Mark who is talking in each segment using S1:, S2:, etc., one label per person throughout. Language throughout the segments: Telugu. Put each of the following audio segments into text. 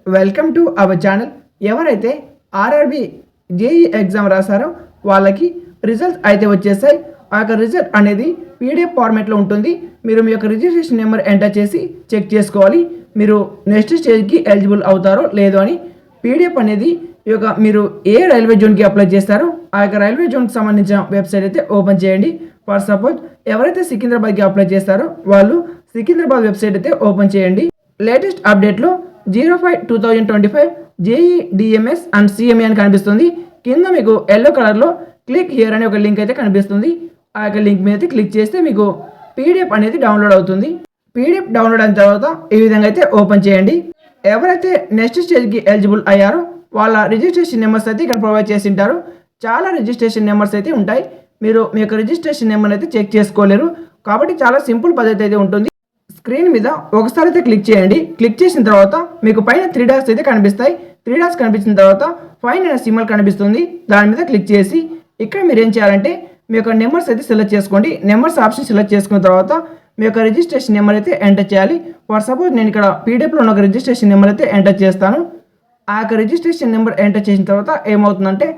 S1: Welcome to our channel. ఎవరైతే ఆర్ఆర్బి జేఈ ఎగ్జామ్ రాశారో వాళ్ళకి రిజల్ట్స్ అయితే వచ్చేసాయి. ఆ యొక్క రిజల్ట్ అనేది పీడిఎఫ్ ఫార్మేట్లో ఉంటుంది. మీరు మీ యొక్క రిజిస్ట్రేషన్ నెంబర్ ఎంటర్ చేసి చెక్ చేసుకోవాలి మీరు నెక్స్ట్ స్టేజ్కి ఎలిజిబుల్ అవుతారో లేదో అని. పీడిఎఫ్ అనేది మీరు ఏ రైల్వే జోన్కి అప్లై చేస్తారో ఆ యొక్క రైల్వే జోన్కి సంబంధించిన వెబ్సైట్ అయితే ఓపెన్ చేయండి. ఫర్ సపోజ్ ఎవరైతే సికింద్రాబాద్కి అప్లై చేస్తారో వాళ్ళు సికింద్రాబాద్ వెబ్సైట్ అయితే ఓపెన్ చేయండి. లేటెస్ట్ అప్డేట్లో 05/2025 జేఈ డిఎంఎస్ అండ్ సిఎంఏ అని కనిపిస్తుంది. కింద మీకు ఎల్లో కలర్లో క్లిక్ హియర్ అనే ఒక లింక్ అయితే కనిపిస్తుంది. ఆ యొక్క లింక్ మీద క్లిక్ చేస్తే మీకు పీడిఎఫ్ అనేది డౌన్లోడ్ అవుతుంది. పీడిఎఫ్ డౌన్లోడ్ అయిన తర్వాత ఈ విధంగా అయితే ఓపెన్ చేయండి. ఎవరైతే నెక్స్ట్ స్టేజ్కి ఎలిజిబుల్ అయ్యారో వాళ్ళ రిజిస్ట్రేషన్ నెంబర్స్ అయితే ఇక్కడ ప్రొవైడ్ చేసి ఉంటారు. చాలా రిజిస్ట్రేషన్ నెంబర్స్ అయితే ఉంటాయి. మీరు మీ యొక్క రిజిస్ట్రేషన్ నెంబర్ అయితే చెక్ చేసుకోలేరు కాబట్టి చాలా సింపుల్ పద్ధతి అయితే ఉంటుంది. స్క్రీన్ మీద ఒకసారి అయితే క్లిక్ చేయండి. క్లిక్ చేసిన తర్వాత మీకు పైన 3 డాట్స్ అయితే కనిపిస్తాయి. 3 డాట్స్ కనిపించిన తర్వాత ఫైన్ అనే సింబల్ కనిపిస్తుంది. దాని మీద క్లిక్ చేసి ఇక్కడ మీరు ఏం చేయాలంటే మీ యొక్క నెంబర్స్ అయితే సెలెక్ట్ చేసుకోండి. నెంబర్స్ ఆప్షన్ సెలెక్ట్ చేసుకున్న తర్వాత మీ యొక్క రిజిస్ట్రేషన్ నెంబర్ అయితే ఎంటర్ చేయాలి. ఫర్ సపోజ్ నేను ఇక్కడ పీడిఎఫ్లో ఉన్న ఒక రిజిస్ట్రేషన్ నెంబర్ అయితే ఎంటర్ చేస్తాను. ఆ యొక్క రిజిస్ట్రేషన్ నెంబర్ ఎంటర్ చేసిన తర్వాత ఏమవుతుందంటే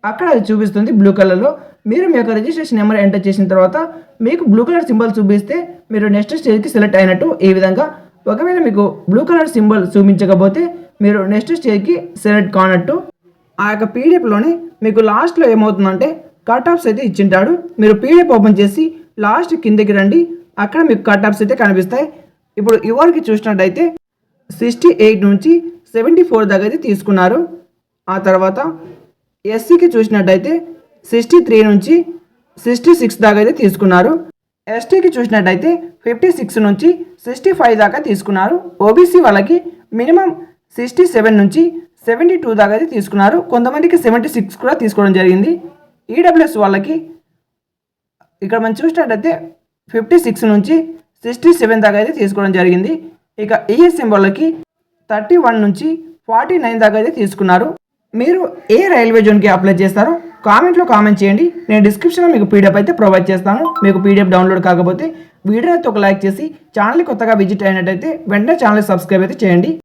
S1: అక్కడ అది చూపిస్తుంది బ్లూ కలర్లో. మీరు మీ యొక్క రిజిస్ట్రేషన్ నెంబర్ ఎంటర్ చేసిన తర్వాత మీకు బ్లూ కలర్ సింబల్ చూపిస్తే మీరు నెక్స్ట్ స్టేజ్కి సెలెక్ట్ అయినట్టు. ఈ విధంగా ఒకవేళ మీకు బ్లూ కలర్ సింబల్ చూపించకపోతే మీరు నెక్స్ట్ స్టేజ్కి సెలెక్ట్ కానట్టు. ఆ యొక్క పీడిఎఫ్లోనే మీకు లాస్ట్లో ఏమవుతుందంటే కట్ ఆఫ్స్ అయితే ఇచ్చింటాడు. మీరు పీడిఎఫ్ ఓపెన్ చేసి లాస్ట్ కిందకి రండి. అక్కడ మీకు కట్ ఆఫ్స్ అయితే కనిపిస్తాయి. ఇప్పుడు ఇవాళకి చూసినట్టయితే 68 నుంచి 74 దాకా అయితే తీసుకున్నారు. ఆ తర్వాత ఎస్సీకి చూసినట్టయితే 63 నుంచి 66 దాకా అయితే తీసుకున్నారు. ఎస్టీకి చూసినట్టయితే 56 నుంచి 65 దాకా తీసుకున్నారు. ఓబీసీ వాళ్ళకి మినిమం 67 నుంచి 72 దాకా అయితే తీసుకున్నారు. కొంతమందికి 76 కూడా తీసుకోవడం జరిగింది. ఈడబ్ల్యూఎస్ వాళ్ళకి ఇక్కడ మనం చూసినట్టయితే 56 నుంచి 67 దాకా అయితే తీసుకోవడం జరిగింది. ఇక ఈఎస్ఎం వాళ్ళకి 31 నుంచి 49 దాకా అయితే తీసుకున్నారు. మీరు ఏ రైల్వే జోన్కి అప్లై చేస్తారో కామెంట్లో కామెంట్ చేయండి. నేను డిస్క్రిప్షన్లో మీకు పీడిఎఫ్ అయితే ప్రొవైడ్ చేస్తాను. మీకు పీడిఎఫ్ డౌన్లోడ్ కాకపోతే వీడియో అయితే ఒక లైక్ చేసి ఛానల్ని కొత్తగా విజిట్ అయినట్టయితే వెంటనే ఛానల్ సబ్స్క్రైబ్ అయితే చేయండి.